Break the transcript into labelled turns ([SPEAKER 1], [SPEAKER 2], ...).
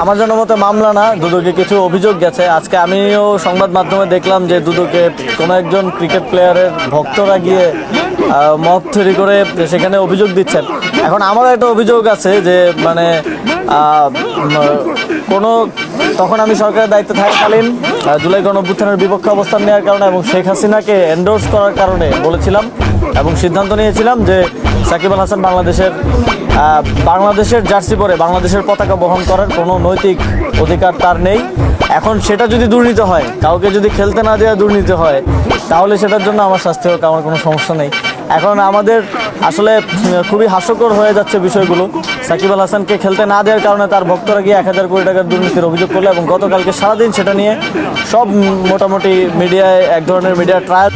[SPEAKER 1] আমার জন্য মতে মামলা না, দুদকে কিছু অভিযোগ গেছে। আজকে আমিও সংবাদ মাধ্যমে দেখলাম যে দুদকে কোনো একজন ক্রিকেট প্লেয়ারের ভক্তরা গিয়ে মত তৈরি করে সেখানে অভিযোগ দিচ্ছেন। এখন আমার একটা অভিযোগ আছে যে মানে কোনো তখন আমি সরকারের দায়িত্বে থাকাকালীন জুলাই গণঅভ্যুত্থানের বিপক্ষে অবস্থান নেওয়ার কারণে এবং শেখ হাসিনাকে এন্ডোর্স করার কারণে বলেছিলাম এবং সিদ্ধান্ত নিয়েছিলাম যে সাকিব আল হাসান বাংলাদেশের জার্সি পরে বাংলাদেশের পতাকা বহন করার কোনো নৈতিক অধিকার তার নেই। এখন সেটা যদি দুর্নীতি হয়, কাউকে যদি খেলতে না দেওয়া দুর্নীতি হয়, তাহলে সেটার জন্য আমার শাস্তি হোক, আমার কোনো সমস্যা নেই। এখন আমাদের আসলে খুবই হাস্যকর হয়ে যাচ্ছে বিষয়গুলো। সাকিব আল হাসানকে খেলতে না দেওয়ার কারণে তার ভক্তরা গিয়ে 1000 কোটি টাকার দুর্নীতির অভিযোগ করলো এবং গতকালকে সারাদিন সেটা নিয়ে সব মোটামুটি মিডিয়ায় এক ধরনের মিডিয়া ট্রায়াল